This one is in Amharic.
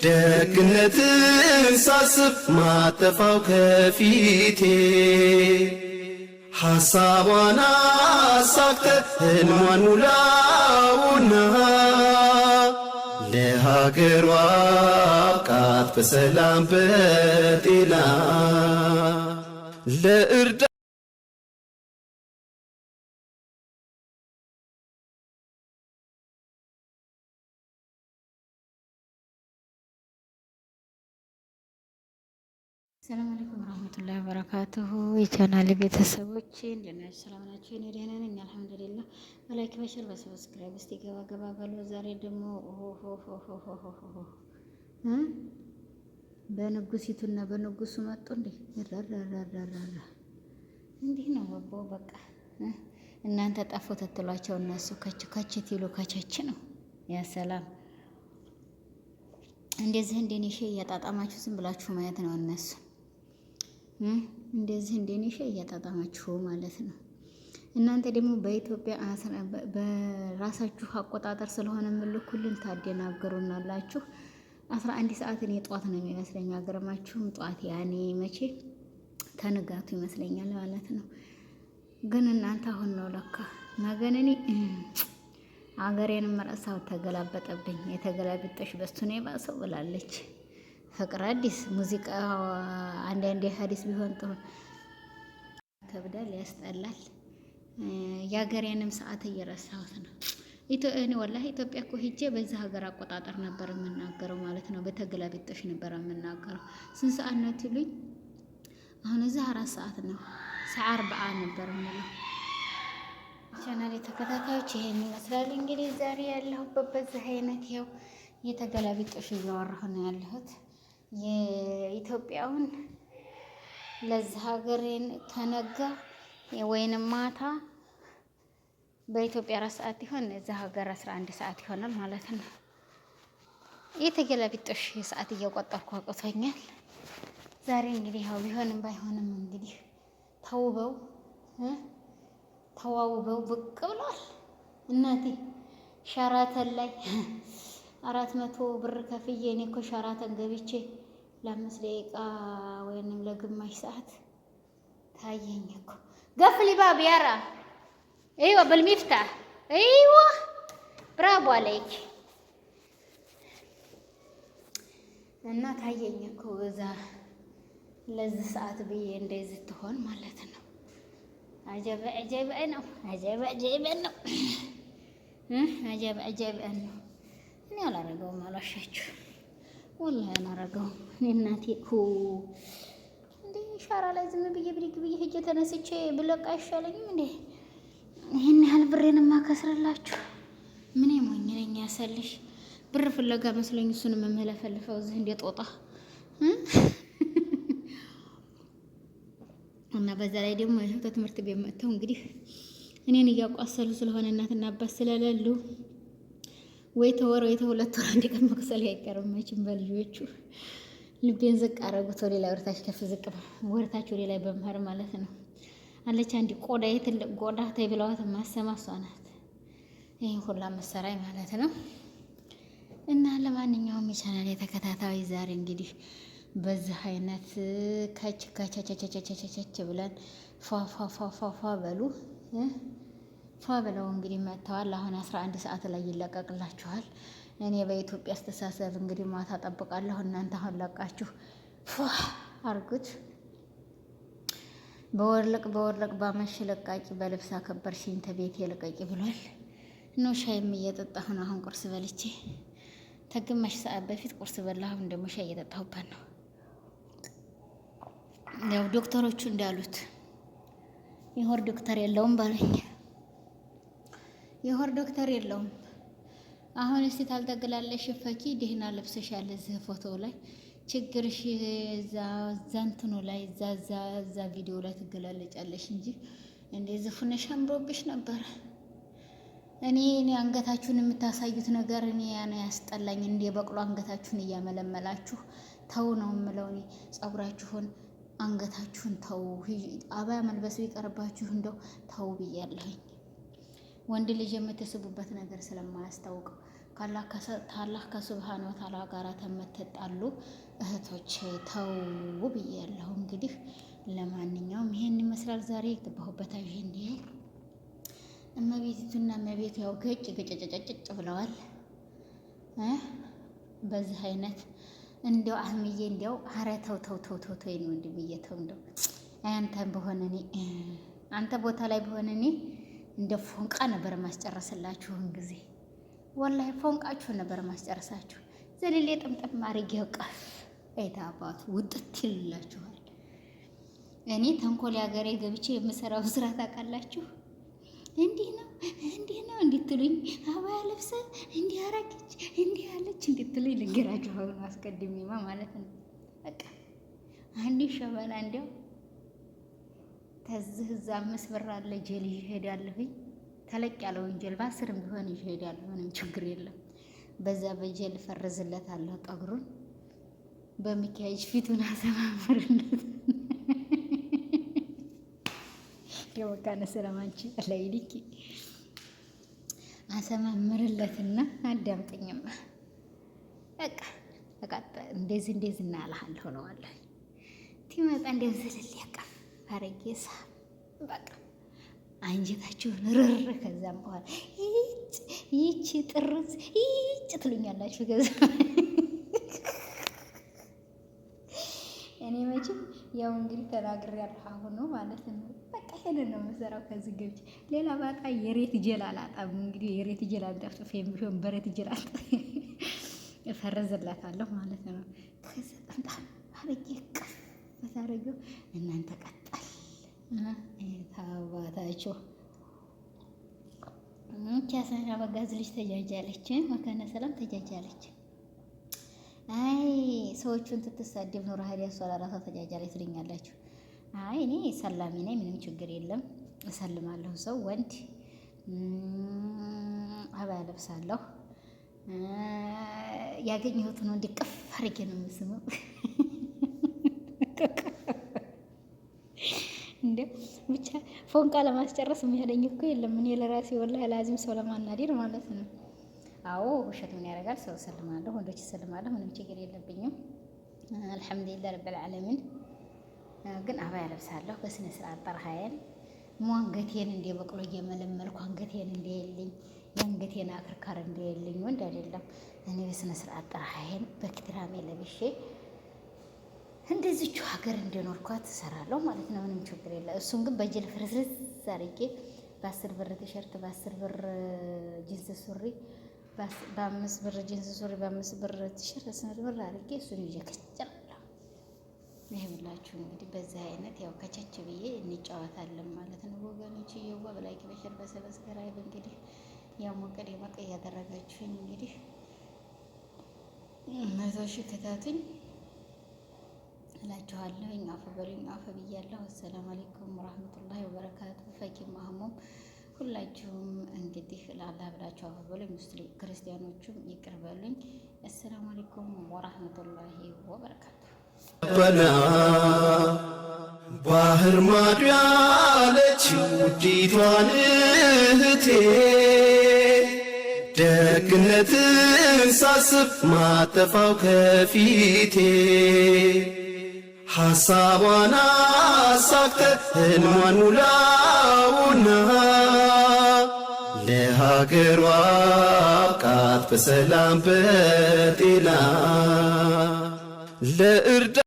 ደግነትን ሳስብ ማጠፋው ከፊቴ ሐሳቧን አሳክተ ሕልሟን ሙላውና ለሀገሯ አብቃት በሰላም በጤና ለእርዳ ሰላም አለይኩም ወራህመቱላሂ ወበረካቱሁ የቻናሌ ቤተሰቦች እንደናችሁ ሰላም ናችሁ? እኔ ደህና ነኝ አልሐምዱሊላህ። በላይክ በሸር በሰብስክራይብ እስቲ ገባ ገባ በሉ። ዛሬ ደግሞ በንጉሲቱና በንጉሱ መጡ እንዴ! እንዲህ ነው ወቦ በቃ እናንተ ጠፉ ተትሏቸው እነሱ ከችት ይሉ ከቸች ነው። ያ ሰላም እንደዚህ እንደኔ ሸይ እያጣጣማችሁ ዝም ብላችሁ ማየት ነው እነሱ እንደዚህ እንደኔ ሸይ እያጣጣማችሁ ማለት ነው። እናንተ ደግሞ በኢትዮጵያ በራሳችሁ አቆጣጠር ስለሆነ ምልኩልን ታደናገሩናላችሁ። 11 ሰዓት እኔ ጧት ነው የሚመስለኝ አገረማችሁም ጧት ያኔ መቼ ተንጋቱ ይመስለኛል ማለት ነው። ግን እናንተ አሁን ነው ለካ ነገን እኔ አገሬንም መረሳው ተገላበጠብኝ። የተገላቢጦሽ በስቱ ነው የባሰው ብላለች ፍቅር አዲስ ሙዚቃ አንዳንዴ ሀዲስ ቢሆን ጥሩ ከብዳል ያስጠላል። የሀገሬንም ሰዓት እየረሳሁት ነው። እኔ ወላሂ ኢትዮጵያ እኮ ሂጄ በዛ ሀገር አቆጣጠር ነበር የምናገረው ማለት ነው። በተገላቢጦሽ ነበር የምናገረው። ስንት ሰዓት ነው ትሉኝ? አሁን እዛ 4 ሰዓት ነው። ሰዓት 40 ነበር የምለው። ቻናሌ ተከታታዮች ይሄን ይመስላል እንግዲህ ዛሬ ያለሁበት በዚህ አይነት ያው የተገላቢጦሽ እያወራሁ ነው ያለሁት። የኢትዮጵያውን ለዚህ ሀገሬን ተነጋ ወይንም ማታ በኢትዮጵያ 4 ሰዓት ይሆን እዛ ሀገር 11 ሰዓት ይሆናል ማለት ነው። የተገላቢጦሽ ሰዓት እየቆጠርኩ አቅቶኛል ዛሬ እንግዲህ ያው ቢሆንም ባይሆንም እንግዲህ ተዋውበው ብቅ ብሏል። እናቴ ሸራተን ላይ 400 ብር ከፍዬ እኔ እኮ ሸራተን ገብቼ ለ5 ደቂቃ ወይንም ለግማሽ ሰዓት ታየኝ እኮ ገፍሊ ባብ ያራ አይዋ بالمفتاح አይዋ ብራቮ አለይክ እና ታየኝ እኮ እዛ ለዚህ ሰዓት ብዬ እንደዚህ ትሆን ማለት ነው። አጀበ ነው አጀበ ነው አጀበ ነው። እኔ አላረገውም አላሻችሁ ወላሂ አላረገውም። እኔ እናቴ እንዴ ሻራ ላይ ዝም ብዬ ብድግ ብዬ ሄጄ ተነስቼ ብለቅ አይሻለኝም እንዴ? ይሄን ያህል ብሬንማ ከስረላችሁ ምን ሞኝ ነኝ ያሰልሽ ብር ፍለጋ መስሎኝ እሱን መመለፈልፈው እዚህ እንደ ጦጣ እና በዛ ላይ ደግሞ ትምህርት ቤት መጥተው እንግዲህ እኔን እያቋሰሉ ስለሆነ እናትና አባት ስለሌሉ ወይ ተወር ወይ ተሁለት ወር አንድ ቀን መክሰል አይቀርም መቼም በልጆቹ ልቤን ዝቅ አረጉት። ወደ ላይ ወርታች ከፍ ዝቅ ወርታች ወደ ላይ በመህር ማለት ነው። አለች አንድ ቆዳ የትልቅ ቆዳ ተይ ብለዋት ማሰማ እሷ ናት ይሄን ሁላ መሰራይ ማለት ነው። እና ለማንኛውም የቻናሌ ተከታታይ ዛሬ እንግዲህ በዚህ አይነት ከች ብለን ፏ በሉ ፏ ብለው እንግዲህ መጥተዋል። አሁን 11 ሰዓት ላይ ይለቀቅላችኋል። እኔ በኢትዮጵያ አስተሳሰብ እንግዲህ ማታ ጠብቃለሁ። እናንተ አሁን ለቃችሁ ፏ አርጉት። በወርለቅ ባመሽ ለቃቂ በልብስ አከበርሽኝ ተቤት የለቀቂ ብሏል። ነው ሻይም እየጠጣሁ ነው። አሁን ቁርስ በልቼ ተግማሽ ሰዓት በፊት ቁርስ በላሁ። ደግሞ ሻይ እየጠጣሁበት ነው። ያው ዶክተሮቹ እንዳሉት የሆር ዶክተር የለውም ባለኝ የሆር ዶክተር የለውም። አሁን እስቲ ታልተገላለሽ ፈኪ ደህና ለብሰሻል እዚህ ፎቶ ላይ ችግርሽ ዛንትኑ ላይ ዛ ቪዲዮ ላይ ትገላለጫለሽ እንጂ እንደዚህ ሆነሽ አምሮብሽ ነበር። እኔ አንገታችሁን የምታሳዩት ነገር እኔ ያስጠላኝ። እንደ በቅሎ አንገታችሁን እያመለመላችሁ ተው ነው የምለው። እኔ ጸጉራችሁን አንገታችሁን ተው። አባያ መልበስ ቢቀርባችሁ እንደው ተው ብያለሁኝ። ወንድ ልጅ የምትስቡበት ነገር ስለማያስታውቀው ከአላህ ከሱብሃነ ወተዓላ ጋር ተመተጣሉ እህቶች ተው ብያለሁ። እንግዲህ ለማንኛውም ይሄን ይመስላል ዛሬ የገባሁበት አጀንዳ። እመቤቲቱና እመቤቱ ያው ገጭ ብለዋል። በዚህ አይነት እንደው አህምዬ እንደው ኧረ ተው ነው ወንድምዬ ተው። እንደው አንተ ቦታ ላይ በሆነ እኔ እንደ ፎንቃ ነበር ማስጨረስላችሁን ጊዜ ወላሂ ፎንቃችሁ ነበር ማስጨረሳችሁ። ዘልሌ ጥምጥም አድርጌ ቀፍ አይታባቱ ውጥት ይላችኋል። እኔ ተንኮል ያገሬ ገብቼ የምሰራው ስራ ታውቃላችሁ። እንዲህ ነው እንድትሉኝ አባያ ለብሰ እንዲህ አረገች እንዲህ አለች እንድትሉኝ ልንገራችሁ አሁን አስቀድሜማ ማለት ነው። በቃ አንዴ ሸበላ እንዲያው ተዝህ እዛ 5 ብር አለ ጀል ይሄዳለሁኝ። ተለቅ ያለ ወንጀል በ10 ቢሆን ይሄዳለሁ። ምንም ችግር የለም። በዛ በጀል ፈርዝለታለሁ። ጠጉሩን በሚካሄጅ ፊቱን አሰማምርለት የወቃነ ሰላማንቺ አላይልኪ አሰማምርለትና አዳምጠኝማ በቃ እንደዚህ እናልሃለሁ ነው አለ ትመጣ እንደዚህ ለሊያቀፍ አረጌሳ በቃ አንጀታችሁን ርር ከዛም በኋላ ይቺ ጥርዝ ይቺ ትሉኛላችሁ። ከዛ እኔ መቼም ያው እንግዲህ ተናግሬያለሁ አሁን ነው ማለት ነው። በቃ ሄደን ነው የምሰራው። ከዚህ ገብቼ ሌላ በቃ የሬት ጀል አላጣም። እንግዲህ የሬት ጀል አልጠፍጥፌም ቢሆን በሬት ጀል እፈርዝላታለሁ ማለት ነው። ከዛ ጠምጣም አረጌ ቀፍ በታረገው እናንተ ቀጣል ታባታችሁ ቻሰና በጋዝ ልጅ ተጃጃለች። መካነ ሰላም ተጃጃለች። አይ ሰዎቹን ትትሳደብ ነው ራዲያ ሷላ ራሳ ተጃጃለች ትልኛላችሁ። አይ እኔ ሰላሚ ነኝ፣ ምንም ችግር የለም። እሰልማለሁ። ሰው ወንድ አባያ ለብሳለሁ። ያገኘሁትን ወንድ ቅፍ አድርጌ ነው የምስመው። እንዴ ብቻ ፎንቃ ለማስጨረስ የሚያለኝ እኮ የለም። እኔ ለራሴ ወላሂ ላዚም ሰው ለማናደድ ማለት ነው። አዎ ውሸት ምን ያደርጋል? ሰው እሰልማለሁ፣ ወንዶች እሰልማለሁ። ምንም ችግር የለብኝም። አልሐምዱሊላህ ረብል ዓለሚን። ግን አባያ ለብሳለሁ በስነ ስርዓት ጠርሃዬን አንገቴን እንደ በቅሎ እየመለመልኩ አንገቴን እንደየልኝ የአንገቴን አክርካር እንደየልኝ ወንድ አይደለም። እኔ በስነ ስርዓት ጠርሃዬን በክትራሜ ለብሼ እንደዚቹ ሀገር እንደኖርኳት እሰራለሁ ማለት ነው። ምንም ችግር የለ። እሱን ግን በጀል ፍርስርስ አድርጌ በ10 ብር ቲሸርት፣ በ10 ብር ጂንስ ሱሪ፣ በ5 ብር ጂንስ ሱሪ፣ በ5 ብር ቲሸርት፣ 10 ብር አድርጌ እሱን ይዤ ከጨላለሁ። ይሄ ብላችሁ እንግዲህ በዚህ አይነት ያው ከቸች ብዬ እንጫወታለን ማለት ነው ወገኖች። ይየዋ በላይክ በሸር በሰብስክራይብ እንግዲህ ያው ሞቀድ የሞቀ እያደረጋችሁኝ እንግዲህ መቶሽ ከታቱኝ እላችኋለሁ። አፈ በሉኝ፣ አፈ ብያለሁ። አሰላሙ አለይኩም ወራህመቱላሂ ወበረካቱ። ፈኪ ማህሙም ሁላችሁም እንግዲህ ለአላህ ብላችሁ አፈ በሉኝ። ሙስሊም ክርስቲያኖቹም ይቅር በሉኝ። አሰላሙ አለይኩም ወራህመቱላሂ ወበረካቱ። ባህር ማዶ ያለች ውዲቷን እህቴ ደግነትን ሳስብ ማጠፋው ከፊቴ ሐሳቧን አሳክተ ህልሟን ሙላውና ለሀገሯ አብቃት በሰላም በጤና ለእርዳ